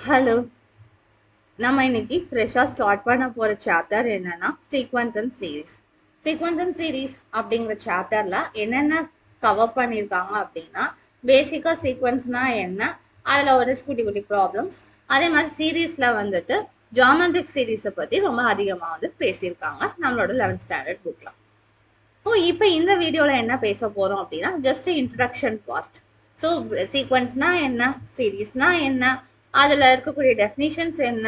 Hello, நம்ம இன்னைக்கு ஃப்ரெஷ்ஷாக ஸ்டார்ட் பண்ண போகிற சாப்டர் என்னன்னா sequence and series. Sequence and series அப்படிங்கிற சாப்டர்ல என்னென்ன கவர் பண்ணியிருக்காங்க அப்படின்னா, பேசிக்காக சீக்வன்ஸ்னா என்ன, அதில் ஒரு குட்டி குட்டி ப்ராப்ளம்ஸ், அதே மாதிரி சீரீஸில் வந்துட்டு ஜாமெட்ரிக் சீரீஸை பற்றி ரொம்ப அதிகமாக வந்து பேசியிருக்காங்க நம்மளோட 11th ஸ்டாண்டர்ட் புக்கில். இப்போ இந்த வீடியோவில் என்ன பேச போகிறோம் அப்படின்னா, ஜஸ்ட் இன்ட்ரடக்ஷன் பார்ட். ஸோ சீக்வன்ஸ்னா என்ன, சீரீஸ்னா என்ன, அதில் இருக்கக்கூடிய டெஃபினிஷன்ஸ் என்ன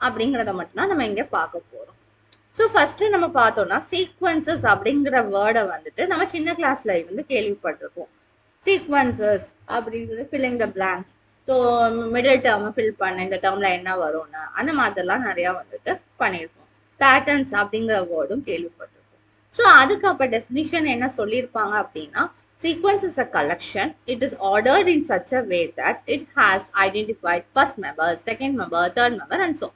அப்படிங்கிறத மட்டும்தான் நம்ம இங்கே பார்க்க போகிறோம். ஸோ ஃபஸ்ட்டு நம்ம பார்த்தோம்னா, சீக்வன்சஸ் அப்படிங்கிற வேர்டை வந்துட்டு நம்ம சின்ன கிளாஸ்ல இருந்து கேள்விப்பட்டிருக்கோம். சீக்வன்சஸ் அப்படின்னு சொல்லி filling the blank, so middle டேர்மை ஃபில் பண்ண, இந்த டேர்மில் என்ன வரும்னு அந்த மாதிரிலாம் நிறையா வந்துட்டு பண்ணியிருக்கோம். பேட்டர்ன்ஸ் அப்படிங்கிற வேர்டும் கேள்விப்பட்டிருக்கோம். ஸோ அதுக்கு அப்போ டெஃபினிஷன் என்ன சொல்லியிருப்பாங்க அப்படின்னா, sequence is a collection. It is ordered in such a way that it has identified first member, second member, third member and so on.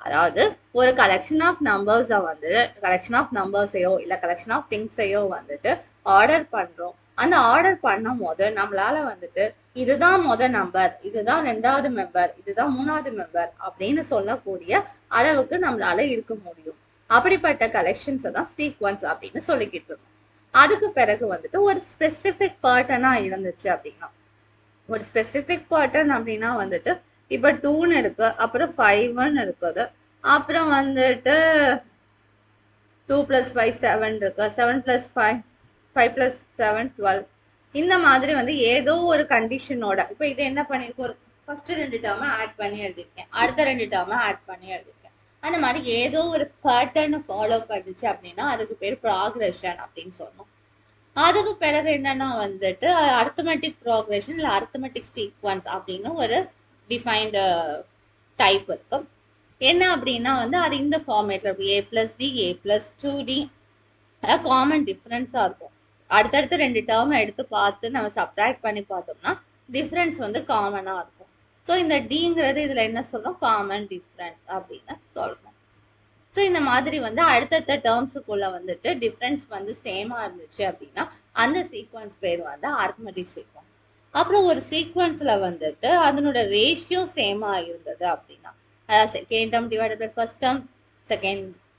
அதாவது ஒரு கலெக்ஷன் ஆஃப் நம்பர்ஸை வந்து கலெக்ஷன் ஆஃப் நம்பர்ஸையோ இல்லை கலெக்ஷன் ஆஃப் திங்ஸையோ வந்துட்டு order பண்ணுறோம். அந்த order பண்ணும் போது நம்மளால வந்துட்டு இதுதான் நம்பர், இதுதான் 2வது மெம்பர், இதுதான் 3வது மெம்பர் அப்படின்னு சொல்லக்கூடிய அளவுக்கு நம்மளால இருக்க முடியும். அப்படிப்பட்ட கலெக்ஷன்ஸை தான் சீக்வன்ஸ் அப்படின்னு சொல்லிக்கிட்டு இருக்கோம். அதுக்கு பிறகு வந்துட்டு ஒரு ஸ்பெசிபிக் பேட்டர்னா இருந்துச்சு அப்படின்னா, ஒரு ஸ்பெசிபிக் பேட்டர்ன் அப்படின்னா வந்துட்டு இப்போ 2ன்னு இருக்கு, அப்புறம் 5ன்னு இருக்குது, அப்புறம் வந்துட்டு 2 + 5 7 இருக்கு, 7 + 5 5 + 7 12. இந்த மாதிரி வந்து ஏதோ ஒரு கண்டிஷனோட இப்போ இது என்ன பண்ணிருக்கு, ஒரு ஃபர்ஸ்ட் 2 டேர்மை ஆட் பண்ணி எழுதிருக்கேன், அடுத்த 2 டேர்மை ஆட் பண்ணி எழுதிருக்கேன். அந்த மாதிரி ஏதோ ஒரு பேட்டர்னை ஃபாலோ பண்ணுச்சு அப்படின்னா அதுக்கு பேர் ப்ராக்ரெஷன் அப்படின்னு சொன்னோம். அதுக்கு பிறகு என்னன்னா வந்துட்டு அரித்மெட்டிக் ப்ராக்ரெஷன் இல்லை அரித்மெட்டிக் சீக்வன்ஸ் அப்படின்னு ஒரு டிஃபைன்டு டைப் இருக்கு. என்ன அப்படின்னா வந்து அது இந்த ஃபார்மேட்ல இருக்கும், a+d a+2d. அதாவது காமன் டிஃப்ரென்ஸாக இருக்கும். அடுத்தடுத்து 2 டேர்மை எடுத்து பார்த்து நம்ம சப்ட்ராக்ட் பண்ணி பார்த்தோம்னா டிஃப்ரென்ஸ் வந்து காமனாக இருக்கும். ஸோ இந்த டிங்கிறது இதில் என்ன சொல்கிறோம், காமன் டிஃப்ரென்ஸ் அப்படின்னு சொல்கிறோம். ஸோ இந்த மாதிரி வந்து அடுத்தடுத்த டேர்ம்ஸுக்குள்ள வந்துட்டு டிஃப்ரென்ஸ் வந்து சேமா இருந்துச்சு அப்படின்னா அந்த சீக்வன்ஸ் பேர் வந்து அரித்மெட்டிக் சீக்வன்ஸ். அப்புறம் ஒரு சீக்வன்ஸ்ல வந்துட்டு அதனோட ரேஷியோ சேமா இருந்தது அப்படின்னா, அதாவது second term divided by first term,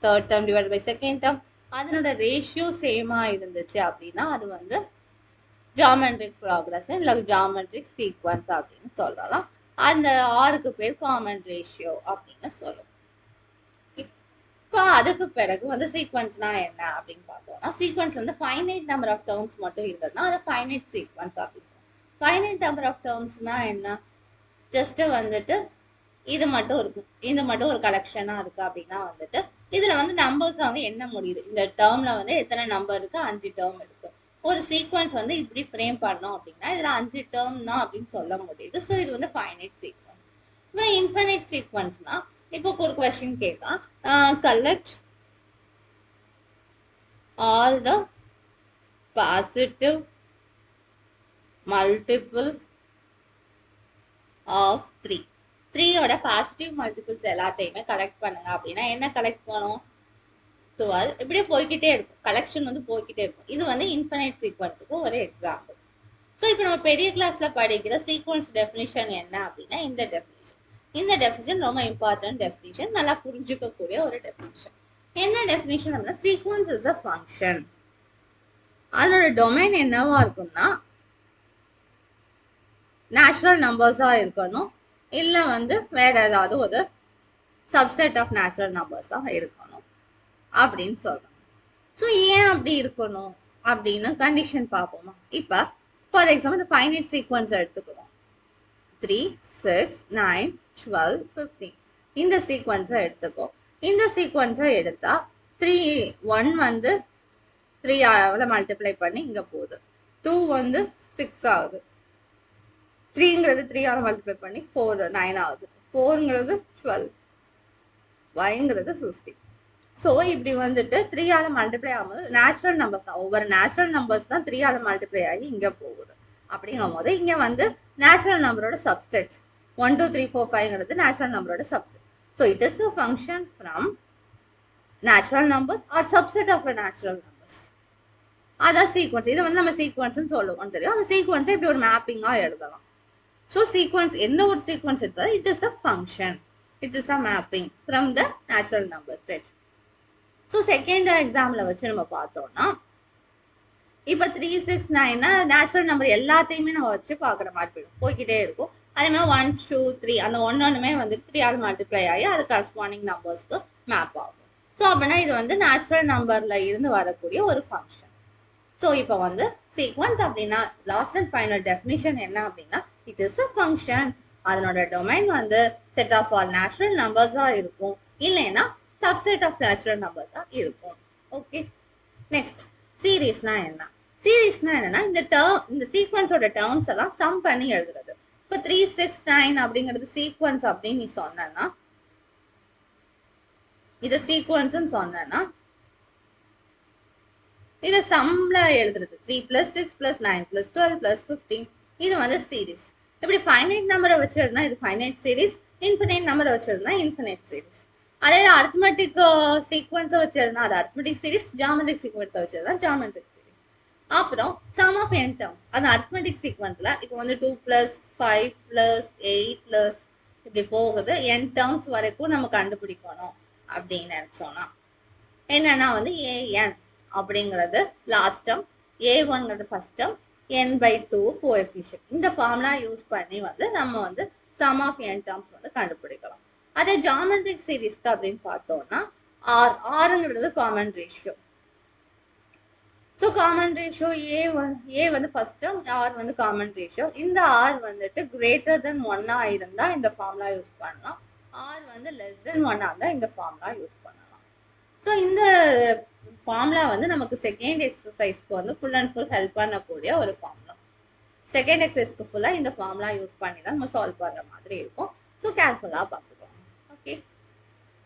third term divided by second term, அதனோட ரேஷியோ சேமா இருந்துச்சு அப்படின்னா அது வந்து ஜாமெட்ரிக் ப்ராக்ரெஷன் இல்லை ஜாமெட்ரிக் சீக்வன்ஸ் அப்படின்னு சொல்லலாம். அந்த ஆறுக்கு பேர் காமன் ரேஷியோ அப்படின்னு சொல்லலாம். இப்போ அதுக்கு பிறகு வந்து சீக்வன்ஸ்னா என்ன அப்படின்னு பார்த்தோம்னா, சீக்வன்ஸ் வந்து ஃபைனைட் நம்பர் ஆஃப் டேர்ம்ஸ் மட்டும் இருந்ததுன்னா அதை ஃபைனைட் சீக்வன்ஸ் அப்படின்னு. ஃபைனைட் நம்பர் ஆஃப் டேர்ம்ஸ்னா என்ன, ஜஸ்ட் வந்துட்டு இது மட்டும் இருக்கு, இது மட்டும் ஒரு கலெக்ஷனா இருக்கு அப்படின்னா வந்துட்டு இதுல வந்து நம்பர்ஸ் வந்து என்ன முடியுது, இந்த டேர்ம்ல வந்து எத்தனை நம்பர் இருக்கு, 5 டேர்ம் இருக்கு. ஒரு சீக்வன்ஸ் வந்து இப்படி ஃப்ரேம் பண்ணோம் அப்படின்னா இதுல 5 டேர்ம் தான் அப்படின்னு சொல்ல முடியுது. ஸோ இது வந்து ஃபைனைட் சீக்வன்ஸ். இப்போ இன்ஃபைனைட் சீக்வன்ஸ்னா, இப்போ ஒரு கொஸ்டின் கேட்கா, collect all the positive multiple of 3. 3யோட பாசிட்டிவ் மல்டிபிள்ஸ் எல்லாத்தையுமே கலெக்ட் பண்ணுங்க அப்படின்னா என்ன கலெக்ட் பண்ணும், 12. இப்படியே போய்கிட்டே இருக்கும், கலெக்ஷன் வந்து போய்கிட்டே இருக்கும். இது வந்து இன்ஃபைனைட் சீக்வன்ஸுக்கு ஒரு எக்ஸாம்பிள். ஸோ இப்போ நம்ம பெரிய கிளாஸ்ல படிக்கிற சீக்வன்ஸ் டெஃபினிஷன் என்ன அப்படின்னா இந்த டெஃபினிஷன். இந்த டெஃபினிஷன் ரொம்ப இம்பார்ட்டன்ட் டெஃபினிஷன், நல்லா புரிஞ்சுக்கக்கூடிய ஒரு டெஃபினிஷன். என்ன டெஃபினிஷன் அப்படின்னா, சீக்வன்ஸ் இஸ் அ ஃபங்க்ஷன். அதனோட டொமைன் என்னவா இருக்கும்னா நேச்சுரல் நம்பர்ஸா இருக்கணும், இல்லை வந்து வேற ஏதாவது ஒரு சப்செட் ஆஃப் நேச்சுரல் நம்பர்ஸா இருக்கணும் அப்படின்னு சொல்றோம். ஸோ ஏன் அப்படி இருக்கணும் அப்படின்னு கண்டிஷன் பார்ப்போமா. இப்போ ஃபார் எக்ஸாம்பிள் இந்த ஃபைனைட் சீக்வன்ஸ் எடுத்துக்கிறோம், 3 6 9 12 15. இந்த சீக்வன்ஸை எடுத்துக்கோ. இந்த சீக்வன்ஸை எடுத்தா 3 1 வந்து 3 மல்டிப்ளை பண்ணி இங்க போகுது, 2 வந்து 6 ஆகுது, 3ங்கிறது 3 மல்டிப்ளை பண்ணி 4 9 ஆகுது, 4ங்கிறது 12, 5ங்கிறது 50. ஸோ இப்படி வந்துட்டு 3 மல்டிப்ளை ஆகும்போது நேச்சுரல் நம்பர்ஸ் தான், ஒவ்வொரு நேச்சுரல் நம்பர்ஸ் தான் 3 மல்டிப்ளை ஆகி இங்கே போகுது. அப்படிங்கும் போது இங்கே வந்து நேச்சுரல் நம்பரோட சப்செட் 1 2 3 4 5ங்கிறது நேச்சுரல் நம்பரோட subset. So it is a function from natural numbers or subset of a natural numbers. அதான் சீக்வன்ஸ். இதை வந்து நம்ம சீக்வன்ஸ்னு சொல்லுவோம் தெரியும். அந்த சீக்வன்ஸை இப்படி ஒரு மேப்பிங்காக எழுதலாம். ஸோ சீக்வன்ஸ் எந்த ஒரு சீக்வன்ஸ் எடுத்தாலும் it is a function, it is a mapping from the natural number set. So second example வச்சு நம்ம பார்த்தோம்னா இப்போ 369 நேச்சுரல் நம்பர் எல்லாத்தையுமே நம்ம வச்சு பார்க்குற மாதிரி போய்கிட்டே இருக்கும். அதே மாதிரி 1 2 3 அந்த ஒன்னொன்னுமே வந்து 3 மல்டிப்ளை ஆகி அது கரஸ்பாண்டிங் நம்பர்ஸ்க்கு மேப் ஆகும். ஸோ அப்படின்னா இது வந்து நேச்சுரல் நம்பர்ல இருந்து வரக்கூடிய ஒரு ஃபங்க்ஷன். ஸோ இப்போ வந்து சீக்வன்ஸ் அப்படின்னா லாஸ்ட் அண்ட் ஃபைனல் டெஃபினிஷன் என்ன அப்படின்னா இட் இஸ் அ ஃபங்க்ஷன். அதனோட டொமைன் வந்து செட் ஆஃப் ஆல் நேச்சுரல் நம்பர்ஸா இருக்கும், இல்லைன்னா சப்செட் ஆஃப் நேச்சுரல் நம்பர்ஸா இருக்கும். ஓகே, நெக்ஸ்ட் சீரீஸ்னா என்ன? சீரீஸ்னா என்னன்னா இந்த சீக்வன்ஸோட டேர்ம்ஸ் எல்லாம் சம் பண்ணி எழுதுறது. இப்போ 369 அப்படிங்கிறது சீக்வன்ஸ் அப்படின்னு நீ சொன்னா இது சீக்வன்ஸ் சொன்னா இதை சம்ல எழுதுறது 3 + 6 + 9 + 12 + 15 இது வந்து சீரீஸ். இப்படி ஃபைனைட் நம்பரை வச்சிருந்தா இது ஃபைனைட் சீரீஸ், இன்ஃபினைட் நம்பரை வச்சிருந்தா இன்ஃபினைட் சீரீஸ். அதே அரித்மெட்டிக் சீக்வன்ஸை வச்சிருந்தா அது அரித்மெட்டிக் சீரீஸ், ஜாமெட்ரிக் சீக்வன்ஸை வச்சிருந்தா ஜாமெட்ரிக் சீரீஸ். அப்புறம் சம் ஆஃப் n டேர்ம்ஸ் அந்த அரித்மெட்டிக் சீக்வன்ஸ்ல இப்போ வந்து 2 + 5 + 8 இப்படி போகுது n டேர்ம்ஸ் வரைக்கும் நம்ம கண்டுபிடிக்கணும் அப்படின்னு நினைச்சோம்னா என்னன்னா வந்து an அப்படிங்கிறது லாஸ்ட் டேர்ம், a1ங்கிறது ஃபர்ஸ்ட் டேர்ம், n/2 கோஎஃபிஷியன்ட். இந்த ஃபார்முலா யூஸ் பண்ணி வந்து நம்ம வந்து சம் ஆஃப் n டேர்ம்ஸ் வந்து கண்டுபிடிக்கலாம். அதே ஜாமெட்ரிக் சீரீஸ்க்கு அப்படின்னு பார்த்தோம்னா ஆறுங்கிறது common ratio. So common ratio a வந்து ஃபர்ஸ்ட் டேர்ம், ஆர் வந்து காமன் ரேஷியோ. இந்த ஆர் வந்துட்டு கிரேட்டர் தென் 1 இருந்தா இந்த ஃபார்முலா யூஸ் பண்ணலாம், ஆர் வந்து லெஸ் தென் 1 இருந்தா இந்த ஃபார்முலா யூஸ் பண்ணலாம். ஸோ இந்த ஃபார்முலா வந்து நமக்கு செகண்ட் எக்ஸசைஸ்க்கு வந்து ஃபுல் அண்ட் ஃபுல் ஹெல்ப் பண்ணக்கூடிய ஒரு ஃபார்முலா. செகண்ட் எக்ஸசைஸ்க்கு ஃபுல்லாக இந்த ஃபார்முலா யூஸ் பண்ணி தான் நம்ம சால்வ் பண்ணுற மாதிரி இருக்கும். ஸோ கேர்ஃபுல்லாக பார்த்துக்கோங்க. ஓகே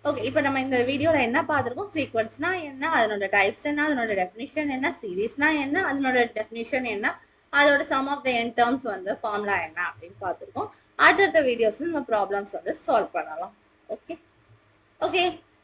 ஓகே, இப்போ நம்ம இந்த வீடியோவில் என்ன பார்த்துருக்கோம்? சீக்வன்ஸ்னா என்ன, அதனோட டைப்ஸ் என்ன, அதனோட டெஃபினிஷன் என்ன, சீரீஸ்னா என்ன, அதனோட டெஃபினிஷன் என்ன, அதோட sum of the n terms வந்து ஃபார்முலா என்ன அப்படின்னு பார்த்துருக்கோம். அடுத்தடுத்த வீடியோஸ் நம்ம ப்ராப்ளம்ஸ் வந்து சால்வ் பண்ணலாம். Okay okay